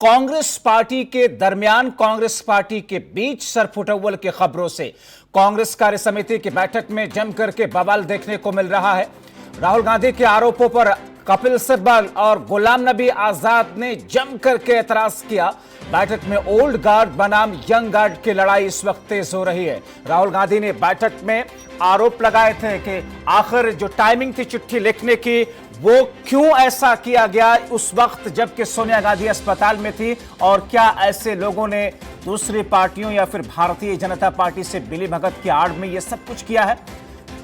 Congress party के दरमियान, Congress party के बीच सरफुटअव्वल की खबरों से कांग्रेस कार्य समिति की बैठक में जमकर के बवाल देखने को मिल रहा है। राहुल गांधी के आरोपों पर कपिल सिब्बल और गुलाम नबी आजाद ने जमकर के एतराज किया। बैठक में ओल्ड गार्ड बनाम यंग गार्ड की लड़ाई इस वक्त तेज हो रही है। राहुल गांधी ने बैठक में आरोप लगाए थे कि आखिर जो टाइमिंग थी चिट्ठी लिखने की, वो क्यों ऐसा किया गया उस वक्त जबकि सोनिया गांधी अस्पताल में थी, और क्या ऐसे लोगों ने दूसरी पार्टियों या फिर भारतीय जनता पार्टी से मिलीभगत की आड़ में ये सब कुछ किया है।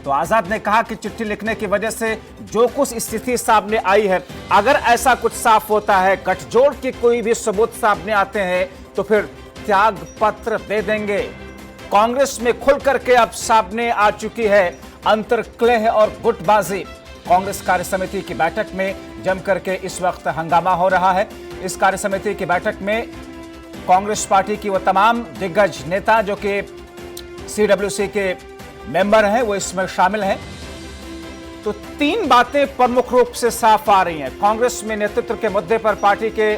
तो आजाद ने कहा कि चिट्ठी लिखने की वजह से जो कुछ स्थिति सामने आई है, अगर ऐसा कुछ साफ होता है, गठजोड़ के कोई भी सबूत सामने आते हैं, तो फिर त्याग पत्र दे देंगे। कांग्रेस में खुल करके अब सामने आ चुकी है अंतर्कलह और गुटबाजी। कांग्रेस कार्य समिति की बैठक में जमकर के इस वक्त हंगामा हो रहा है। इस कार्य समिति की बैठक में कांग्रेस पार्टी की वो तमाम दिग्गज नेता जो कि सीडब्ल्यूसी के मेंबर हैं, वो इसमें शामिल हैं। तो तीन बातें प्रमुख रूप से साफ आ रही हैं। कांग्रेस में नेतृत्व के मुद्दे पर पार्टी के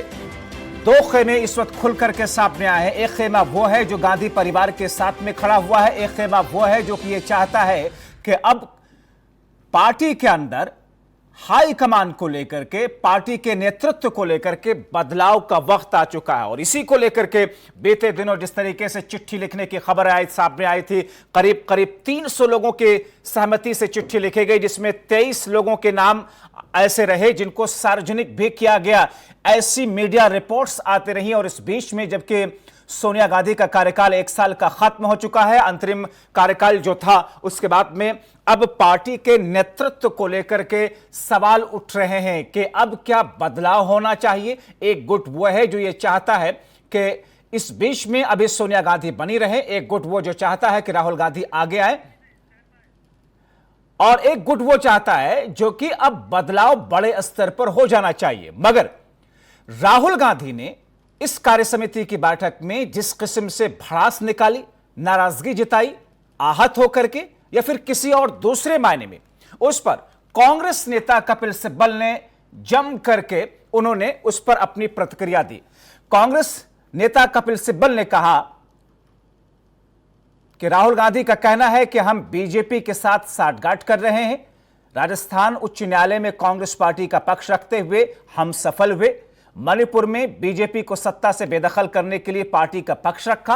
दो खेमे इस वक्त खुल करके सामने आए हैं। एक खेमा वो है जो गांधी परिवार के साथ में खड़ा हुआ है, एक खेमा वो है जो कि ये चाहता है कि अब पार्टी के अंदर हाई कमान को लेकर के, पार्टी के नेतृत्व को लेकर के बदलाव का वक्त आ चुका है। और इसी को लेकर के बीते दिनों जिस तरीके से चिट्ठी लिखने की खबर सामने आई थी, करीब करीब 300 लोगों के सहमति से चिट्ठी लिखी गई, जिसमें 23 लोगों के नाम ऐसे रहे जिनको सार्वजनिक भी किया गया। ऐसी मीडिया रिपोर्ट्स आती रही। और इस बीच में जबकि सोनिया गांधी का कार्यकाल 1 साल का खत्म हो चुका है, अंतरिम कार्यकाल जो था, उसके बाद में अब पार्टी के नेतृत्व को लेकर के सवाल उठ रहे हैं कि अब क्या बदलाव होना चाहिए। एक गुट वो है जो ये चाहता है कि इस बीच में अभी सोनिया गांधी बनी रहे, एक गुट वो जो चाहता है कि राहुल गांधी आगे आए, और एक गुट वो चाहता है जो कि अब बदलाव बड़े स्तर पर हो जाना चाहिए। मगर राहुल गांधी ने इस कार्य समिति की बैठक में जिस किस्म से भड़ास निकाली, नाराजगी जताई, आहत होकर के या फिर किसी और दूसरे मायने में, उस पर कांग्रेस नेता कपिल सिब्बल ने जम करके उन्होंने उस पर अपनी प्रतिक्रिया दी। कांग्रेस नेता कपिल सिब्बल ने कहा कि राहुल गांधी का कहना है कि हम बीजेपी के साथ साठगांठ कर रहे हैं। राजस्थान उच्च न्यायालय में कांग्रेस पार्टी का पक्ष रखते हुए हम सफल हुए। मणिपुर में बीजेपी को सत्ता से बेदखल करने के लिए पार्टी का पक्ष रखा।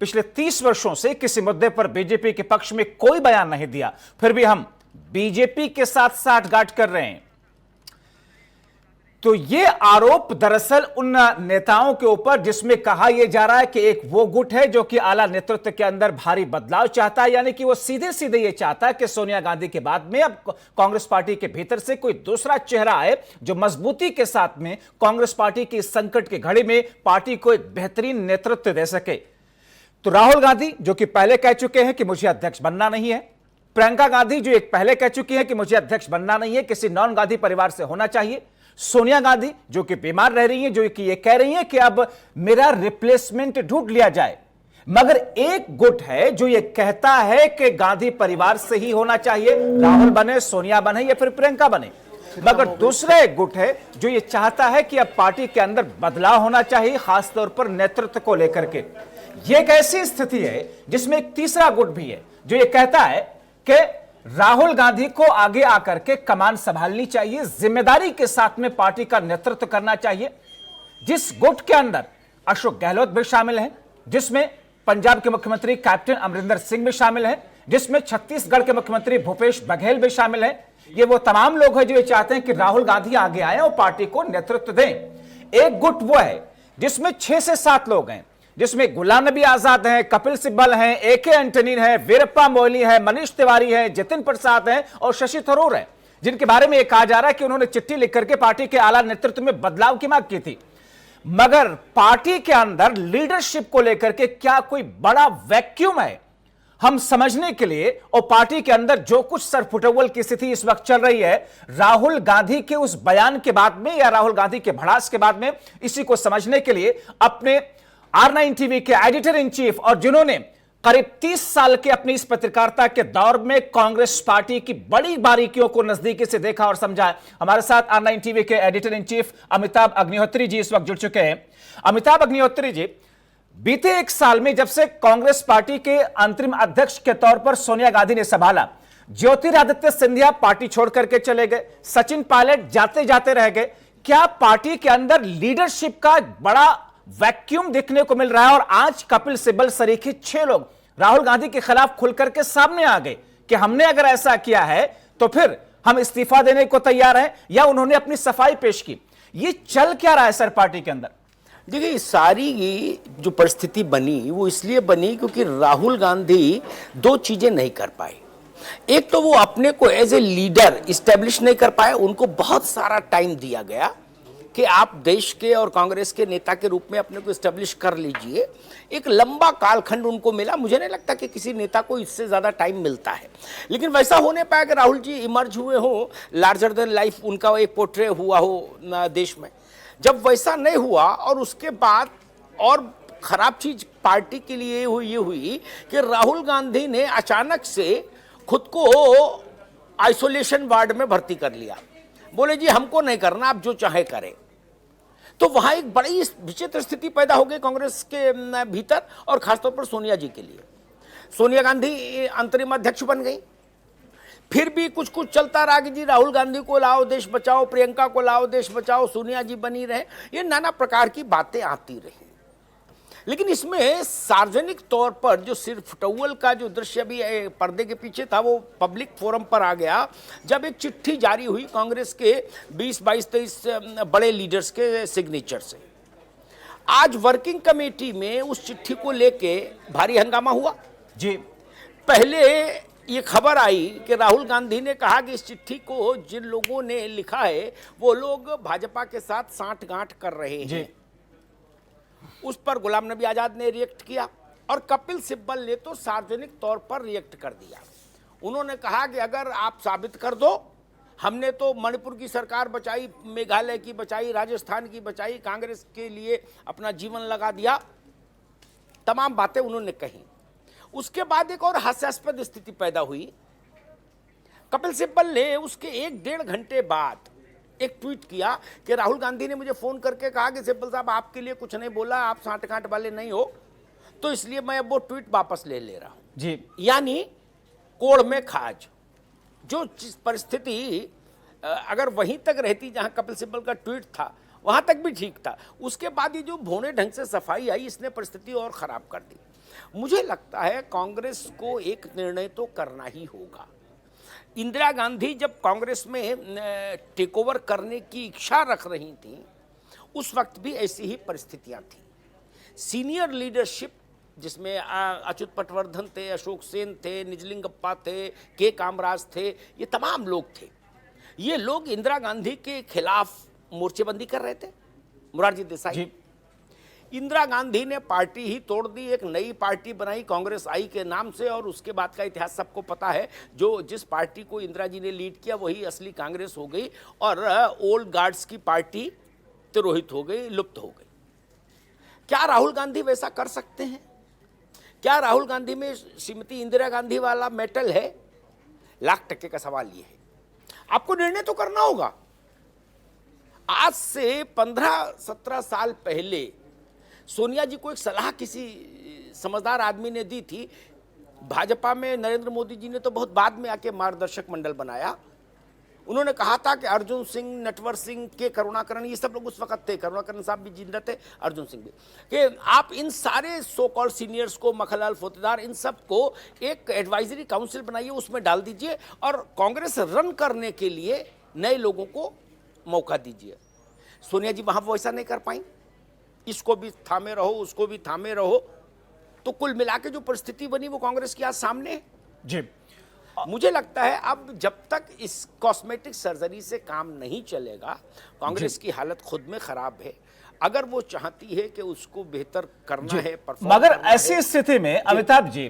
पिछले 30 वर्षों से किसी मुद्दे पर बीजेपी के पक्ष में कोई बयान नहीं दिया, फिर भी हम बीजेपी के साथ साठगांठ कर रहे हैं। तो यह आरोप दरअसल उन नेताओं के ऊपर जिसमें कहा यह जा रहा है कि एक वो गुट है जो कि आला नेतृत्व के अंदर भारी बदलाव चाहता है, यानी कि वो सीधे सीधे ये चाहता है कि सोनिया गांधी के बाद में अब कांग्रेस पार्टी के भीतर से कोई दूसरा चेहरा आए जो मजबूती के साथ में कांग्रेस पार्टी की इस संकट की घड़ी में पार्टी को एक बेहतरीन नेतृत्व दे सके। तो राहुल गांधी जो कि पहले कह चुके हैं कि मुझे अध्यक्ष बनना नहीं है, प्रियंका गांधी जो एक पहले कह चुकी है कि मुझे अध्यक्ष बनना नहीं है, किसी नॉन गांधी परिवार से होना चाहिए, सोनिया गांधी जो कि बीमार रह रही हैं, जो कि ये कह रही हैं कि अब मेरा रिप्लेसमेंट ढूंढ लिया जाए। मगर एक गुट है जो ये कहता है कि गांधी परिवार से ही होना चाहिए, राहुल बने, सोनिया बने या फिर प्रियंका बने। मगर दूसरा एक गुट है जो ये चाहता है कि अब पार्टी के अंदर बदलाव होना चाहिए, खासतौर पर नेतृत्व को लेकर के। यह एक ऐसी स्थिति है जिसमें एक तीसरा गुट भी है जो ये कहता है कि राहुल गांधी को आगे आकर के कमान संभालनी चाहिए, जिम्मेदारी के साथ में पार्टी का नेतृत्व करना चाहिए। जिस गुट के अंदर अशोक गहलोत भी शामिल हैं, जिसमें पंजाब के मुख्यमंत्री कैप्टन अमरिंदर सिंह भी शामिल हैं, जिसमें छत्तीसगढ़ के मुख्यमंत्री भूपेश बघेल भी शामिल हैं। ये वो तमाम लोग हैं जो ये चाहते हैं कि राहुल गांधी आगे आए और पार्टी को नेतृत्व दें। एक गुट वो है जिसमें 6 से 7 लोग हैं, जिसमें गुलाम नबी आजाद हैं, कपिल सिब्बल हैं, AK एंटनी है, वीरप्पा मोइली है, मनीष तिवारी है, जितिन प्रसाद हैं और शशि थरूर है, जिनके बारे में यह कहा जा रहा है कि उन्होंने चिट्ठी लिख करके पार्टी के आला नेतृत्व में बदलाव की मांग की थी। मगर पार्टी के अंदर लीडरशिप को लेकर के क्या कोई बड़ा वैक्यूम है हम समझने के लिए, और पार्टी के अंदर जो कुछ सरफुटअव्वल की स्थिति इस वक्त चल रही है, राहुल गांधी के उस बयान के बाद में या राहुल गांधी के भड़ास के बाद में, इसी को समझने के लिए अपने R9 टीवी के एडिटर इन चीफ और जिन्होंने करीब 30 साल के अपनी इस पत्रकारिता के दौर में कांग्रेस पार्टी की बड़ी बारीकियों को नजदीकी से देखा और समझा है। हमारे साथ ऑनलाइन टीवी के editor in chief Amitabh Agnihotri ji इस वक्त जुड़ चुके हैं। अमिताभ अग्निहोत्री जी, बीते एक साल में जब से कांग्रेस पार्टी के अंतरिम अध्यक्ष के तौर पर सोनिया गांधी ने संभाला, ज्योतिरादित्य सिंधिया पार्टी छोड़ करके चले गए, सचिन पायलट जाते जाते रह गए, क्या पार्टी के अंदर लीडरशिप का बड़ा वैक्यूम देखने को मिल रहा है? और आज कपिल सिब्बल सरीखी 6 लोग राहुल गांधी के खिलाफ खुलकर के सामने आ गए कि हमने अगर ऐसा किया है तो फिर हम इस्तीफा देने को तैयार हैं, या उन्होंने अपनी सफाई पेश की। ये चल क्या रहा है सर पार्टी के अंदर? देखिए, सारी जो परिस्थिति बनी वो इसलिए बनी क्योंकि राहुल गांधी 2 चीजें नहीं कर पाए। एक तो वो अपने को एज ए लीडर इस्टेब्लिश नहीं कर पाए। उनको बहुत सारा टाइम दिया गया कि आप देश के और कांग्रेस के नेता के रूप में अपने को इस्टेब्लिश कर लीजिए। एक लंबा कालखंड उनको मिला। मुझे नहीं लगता कि किसी नेता को इससे ज़्यादा टाइम मिलता है, लेकिन वैसा होने पाया कि राहुल जी इमर्ज हुए हो, लार्जर देन लाइफ उनका एक पोर्ट्रे हुआ हो देश में। जब वैसा नहीं हुआ और उसके बाद और ख़राब चीज़ पार्टी के लिए ये हुई कि राहुल गांधी ने अचानक से खुद को आइसोलेशन वार्ड में भर्ती कर लिया। बोले जी हमको नहीं करना, आप जो चाहे करें। तो वहां एक बड़ी विचित्र स्थिति पैदा हो गई कांग्रेस के भीतर, और खासतौर पर सोनिया जी के लिए। सोनिया गांधी अंतरिम अध्यक्ष बन गई। फिर भी कुछ कुछ चलता रहा कि जी राहुल गांधी को लाओ देश बचाओ, प्रियंका को लाओ देश बचाओ, सोनिया जी बनी रहे। ये नाना प्रकार की बातें आती रही। लेकिन इसमें सार्वजनिक तौर पर जो सिर्फ टॉवेल का जो दृश्य भी पर्दे के पीछे था, वो पब्लिक फोरम पर आ गया जब एक चिट्ठी जारी हुई कांग्रेस के 20, 22, 23 बड़े लीडर्स के सिग्नेचर से। आज वर्किंग कमेटी में उस चिट्ठी को लेके भारी हंगामा हुआ जी। पहले ये खबर आई कि राहुल गांधी ने कहा कि इस चिट्ठी को जिन लोगों ने लिखा है वो लोग भाजपा के साथ सांठगांठ कर रहे हैं। उस पर गुलाम नबी आजाद ने रिएक्ट किया और कपिल सिब्बल ने तो सार्वजनिक तौर पर रिएक्ट कर दिया। उन्होंने कहा कि अगर आप साबित कर दो, हमने तो मणिपुर की सरकार बचाई, मेघालय की बचाई, राजस्थान की बचाई, कांग्रेस के लिए अपना जीवन लगा दिया, तमाम बातें उन्होंने कही। उसके बाद एक और हास्यास्पद स्थिति पैदा हुई। कपिल सिब्बल ने उसके 1-1.5 घंटे बाद एक ट्वीट किया कि राहुल गांधी ने मुझे फोन करके कहा कि सिब्बल साहब आपके लिए कुछ नहीं बोला, आप सांठगांठ वाले नहीं हो, तो इसलिए मैं अब वो ट्वीट वापस ले रहा हूं जी। यानी कोड़ में खाज। जो परिस्थिति अगर वहीं तक रहती जहां कपिल सिब्बल का ट्वीट था, वहां तक भी ठीक था। उसके बाद ये जो भोने ढंग से सफाई आई, इसने परिस्थिति और खराब कर दी। मुझे लगता है कांग्रेस को एक निर्णय तो करना ही होगा। इंदिरा गांधी जब कांग्रेस में टेक ओवर करने की इच्छा रख रही थी, उस वक्त भी ऐसी ही परिस्थितियां थी। सीनियर लीडरशिप जिसमें अच्युत पटवर्धन थे, अशोक सेन थे, निजलिंगप्पा थे, के कामराज थे, ये तमाम लोग थे। ये लोग इंदिरा गांधी के खिलाफ मोर्चेबंदी कर रहे थे। मोरारजी देसाई, इंदिरा गांधी ने पार्टी ही तोड़ दी, एक नई पार्टी बनाई कांग्रेस आई के नाम से, और उसके बाद का इतिहास सबको पता है। जिस पार्टी को इंदिरा जी ने लीड किया वही असली कांग्रेस हो गई, और ओल्ड गार्ड्स की पार्टी तिरोहित हो गई, लुप्त हो गई। क्या राहुल गांधी वैसा कर सकते हैं? क्या राहुल गांधी में श्रीमती इंदिरा गांधी वाला मेटल है? लाख टक्के का सवाल ये है। आपको निर्णय तो करना होगा। आज से 15-17 साल पहले सोनिया जी को एक सलाह किसी समझदार आदमी ने दी थी। भाजपा में नरेंद्र मोदी जी ने तो बहुत बाद में आके मार्गदर्शक मंडल बनाया। उन्होंने कहा था कि अर्जुन सिंह, नटवर सिंह, के करुणाकरण, ये सब लोग उस वक्त थे, करुणाकरण साहब भी जिंदा थे, अर्जुन सिंह भी, कि आप इन सारे सो कॉल्ड सीनियर्स को, मखनलाल फोतेदार, इन सब को एक एडवाइजरी काउंसिल बनाइए, उसमें डाल दीजिए और कांग्रेस रन करने के लिए नए लोगों को मौका दीजिए। सोनिया जी वहां वैसा नहीं कर पाई। इसको भी थामे रहो, उसको भी थामे रहो, तो कुल मिला के जो परिस्थिति बनी वो कांग्रेस की आज सामने है जी। मुझे लगता है अब जब तक इस कॉस्मेटिक सर्जरी से काम नहीं चलेगा, कांग्रेस की हालत खुद में खराब है। अगर वो चाहती है कि उसको बेहतर करना है, मगर ऐसी स्थिति में अमिताभ जी,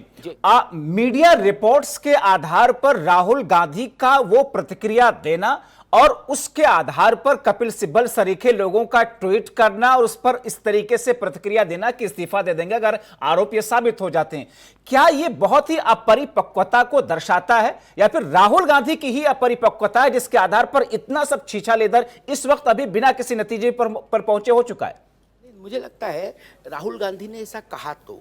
मीडिया रिपोर्ट्स के आधार पर राहुल गांधी का वो प्रतिक्रिया देना और उसके आधार पर कपिल सिब्बल सरीखे लोगों का ट्वीट करना और उस पर इस तरीके से प्रतिक्रिया देना कि इस्तीफा दे देंगे अगर आरोप ये साबित हो जाते हैं। क्या ये बहुत ही अपरिपक्वता को दर्शाता है या फिर राहुल गांधी की ही अपरिपक्वता है जिसके आधार पर इतना सब छीछा लेदर इस वक्त अभी बिना किसी नतीजे पर पहुंचे हो चुका है? मुझे लगता है राहुल गांधी ने ऐसा कहा तो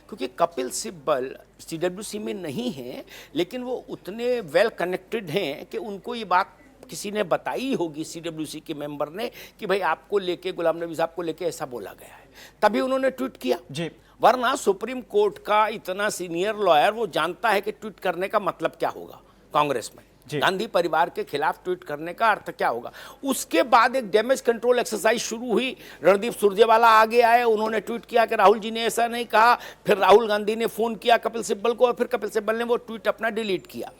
क्योंकि कपिल सिब्बल सीडब्ल्यूसी में नहीं है, लेकिन वो उतने वेल कनेक्टेड हैं कि उनको ये बात किसी ने बताई होगी सीडब्ल्यूसी के मेंबर ने कि भाई आपको लेके, गुलाम नबी साहब को लेके ऐसा बोला गया है, तभी उन्होंने ट्वीट किया जी। वरना सुप्रीम कोर्ट का इतना सीनियर लॉयर वो जानता है कि ट्वीट करने का मतलब क्या होगा कांग्रेस में, गांधी परिवार के खिलाफ ट्वीट करने का अर्थ क्या होगा। उसके बाद एक डैमेज कंट्रोल एक्सरसाइज शुरू हुई, रणदीप सुरजेवाला आगे आए, उन्होंने ट्वीट किया कि राहुल जी ने ऐसा नहीं कहा, फिर राहुल गांधी ने फोन किया कपिल सिब्बल को और फिर कपिल सिब्बल ने वो ट्वीट अपना डिलीट किया।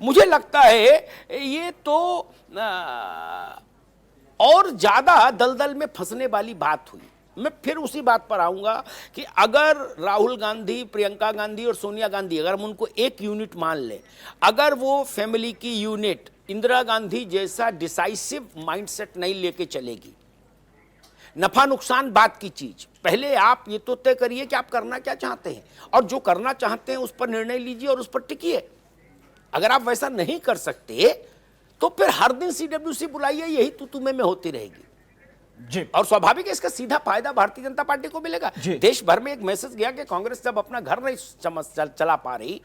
मुझे लगता है ये तो और ज्यादा दलदल में फंसने वाली बात हुई। मैं फिर उसी बात पर आऊंगा कि अगर राहुल गांधी, प्रियंका गांधी और सोनिया गांधी, अगर हम उनको एक यूनिट मान लें, अगर वो फैमिली की यूनिट इंदिरा गांधी जैसा डिसाइसिव माइंडसेट नहीं लेके चलेगी, नफा नुकसान बात की चीज, पहले आप ये तो तय करिए कि आप करना क्या चाहते हैं और जो करना चाहते हैं उस पर निर्णय लीजिए और उस पर टिकिए। अगर आप वैसा नहीं कर सकते तो फिर हर दिन सीडब्ल्यूसी बुलाइए, यही तू तुम्हें में होती रहेगी जी। और स्वाभाविक है इसका सीधा फायदा भारतीय जनता पार्टी को मिलेगा। देश भर में एक मैसेज गया कि कांग्रेस जब अपना घर नहीं चला पा रही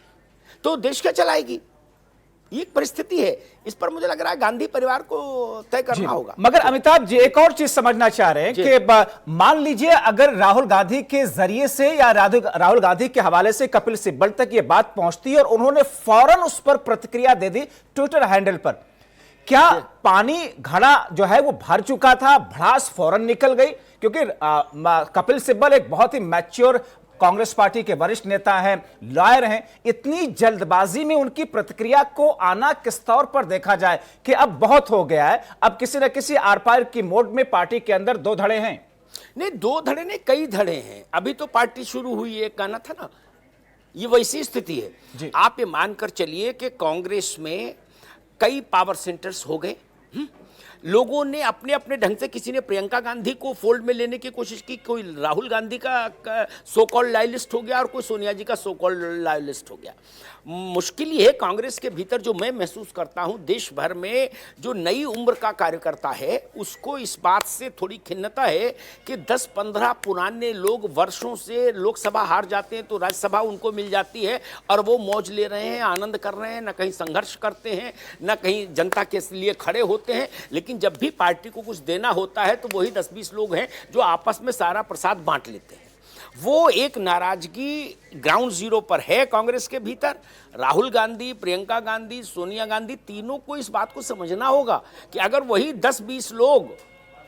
तो देश क्या चलाएगी, ये एक परिस्थिति है। इस पर मुझे लग रहा है गांधी परिवार को तय करना होगा। मगर अमिताभ जी एक और चीज समझना चाह रहे हैं कि मान लीजिए अगर राहुल गांधी के जरिए से या राहुल गांधी के हवाले से कपिल सिब्बल तक ये बात पहुंचती और उन्होंने फौरन उस पर प्रतिक्रिया दे दी ट्विटर हैंडल पर, क्या पानी घड़ा जो है वो भर चुका था, भड़ास फौरन निकल गई? क्योंकि कपिल सिब्बल एक बहुत ही मैच्योर कांग्रेस पार्टी के वरिष्ठ नेता हैं, लॉयर हैं, इतनी जल्दबाजी में उनकी प्रतिक्रिया को आना किस तौर पर देखा जाए कि अब बहुत हो गया है, अब किसी न किसी आर पार की मोड में पार्टी के अंदर दो धड़े हैं? नहीं, दो धड़े नहीं, कई धड़े हैं। अभी तो पार्टी शुरू हुई है, कहना था ना, ये वैसी स्थिति है। आप ये मानकर चलिए कि कांग्रेस में कई पावर सेंटर्स हो गए, लोगों ने अपने अपने ढंग से, किसी ने प्रियंका गांधी को फोल्ड में लेने की कोशिश की, कोई राहुल गांधी का सो कॉल्ड लॉयलिस्ट हो गया और कोई सोनिया जी का सो कॉल्ड लॉयलिस्ट हो गया। मुश्किल ये है कांग्रेस के भीतर, जो मैं महसूस करता हूं, देश भर में जो नई उम्र का कार्यकर्ता है उसको इस बात से थोड़ी खिन्नता है कि 10-15 पुराने लोग वर्षों से लोकसभा हार जाते हैं तो राज्यसभा उनको मिल जाती है और वो मौज ले रहे हैं, आनंद कर रहे हैं, न कहीं संघर्ष करते हैं, न कहीं जनता के लिए खड़े होते हैं। लेकिन जब भी पार्टी को कुछ देना होता है तो वही 10-20 लोग हैं जो आपस में सारा प्रसाद बांट लेते हैं। वो एक नाराजगी ग्राउंड जीरो पर है कांग्रेस के भीतर। राहुल गांधी, प्रियंका गांधी, सोनिया गांधी, तीनों को इस बात को समझना होगा कि अगर वही 10-20 लोग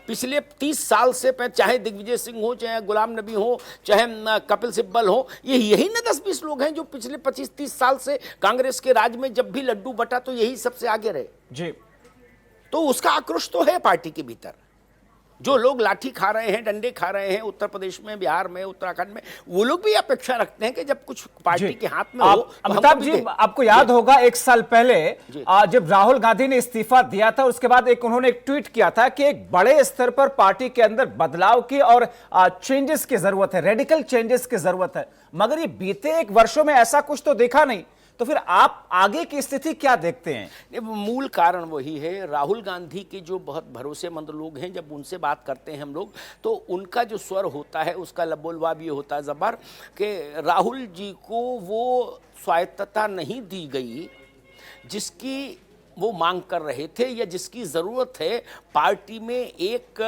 पिछले 30 साल से, चाहे दिग्विजय सिंह हो, चाहे गुलाम नबी हो, चाहे कपिल सिब्बल हो, यही ना 10-20 लोग हैं जो पिछले 25-30 साल से कांग्रेस के राज में जब भी लड्डू बटा तो यही सबसे आगे रहे जी। तो उसका आक्रोश तो है पार्टी के भीतर। जो लोग लाठी खा रहे हैं, डंडे खा रहे हैं उत्तर प्रदेश में, बिहार में, उत्तराखंड में, वो लोग भी अपेक्षा रखते हैं कि जब कुछ पार्टी के हाथ में हो। अमिताभ जी, आपको याद होगा 1 साल पहले जब राहुल गांधी ने इस्तीफा दिया था, उसके बाद उन्होंने एक ट्वीट किया था कि एक बड़े स्तर पर पार्टी के अंदर बदलाव की और चेंजेस की जरूरत है, रेडिकल चेंजेस की जरूरत है। मगर ये बीते 1 वर्षों में ऐसा कुछ तो देखा नहीं, तो फिर आप आगे की स्थिति क्या देखते हैं? मूल कारण वही है, राहुल गांधी के जो बहुत भरोसेमंद लोग हैं, जब उनसे बात करते हैं हम लोग तो उनका जो स्वर होता है उसका लबोलवाब ये होता है जबर कि राहुल जी को वो स्वायत्तता नहीं दी गई जिसकी वो मांग कर रहे थे या जिसकी ज़रूरत है पार्टी में एक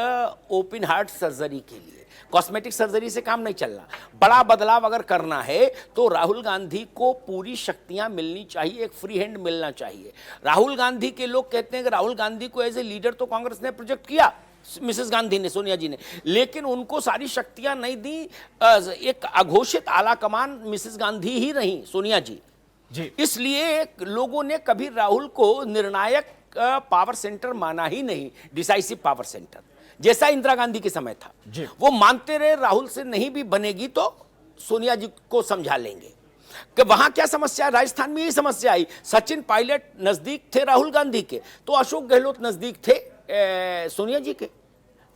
ओपन हार्ट सर्जरी के लिए। कॉस्मेटिक सर्जरी से काम नहीं चलना, बड़ा बदलाव अगर करना है तो राहुल गांधी को पूरी शक्तियां मिलनी चाहिए, एक फ्री हैंड मिलना चाहिए। राहुल गांधी के लोग कहते हैं कि राहुल गांधी को एज ए लीडर तो कांग्रेस ने प्रोजेक्ट किया, मिसेस गांधी ने, सोनिया जी ने, लेकिन उनको सारी शक्तियां नहीं दी। एक अघोषित आला कमान मिसेस गांधी ही रही, सोनिया जी। इसलिए लोगों ने कभी राहुल को निर्णायक पावर सेंटर माना ही नहीं, डिसाइसिव पावर सेंटर, जैसा इंदिरा गांधी के समय था। वो मानते रहे राहुल से नहीं भी बनेगी तो सोनिया जी को समझा लेंगे। कि वहां क्या समस्या, राजस्थान में यही समस्या आई। सचिन पायलट नजदीक थे राहुल गांधी के, तो अशोक गहलोत नजदीक थे सोनिया जी के,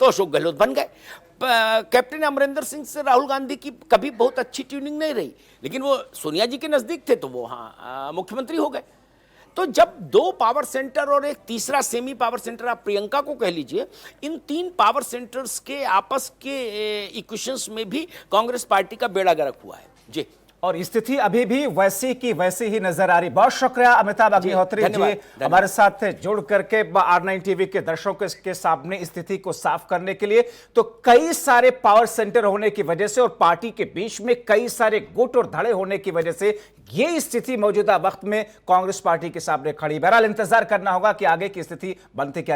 तो अशोक गहलोत बन गए। कैप्टन अमरिंदर सिंह से राहुल गांधी की कभी बहुत अच्छी ट्यूनिंग नहीं रही, लेकिन वो सोनिया जी के नजदीक थे तो वो हाँ मुख्यमंत्री हो गए। तो जब दो पावर सेंटर और एक तीसरा सेमी पावर सेंटर, आप प्रियंका को कह लीजिए, इन तीन पावर सेंटर्स के आपस के इक्वेशंस में भी कांग्रेस पार्टी का बेड़ा गर्क हुआ है जी। और स्थिति अभी भी वैसी की वैसी ही नजर आ रही। बहुत शुक्रिया अमिताभ अग्निहोत्री जी हमारे साथ जुड़ करके R9 टीवी के दर्शकों के सामने स्थिति को साफ करने के लिए। तो कई सारे पावर सेंटर होने की वजह से और पार्टी के बीच में कई सारे गुट और धड़े होने की वजह से ये स्थिति मौजूदा वक्त में कांग्रेस पार्टी के सामने खड़ी। बहरहाल इंतजार करना होगा कि आगे की स्थिति बनती क्या।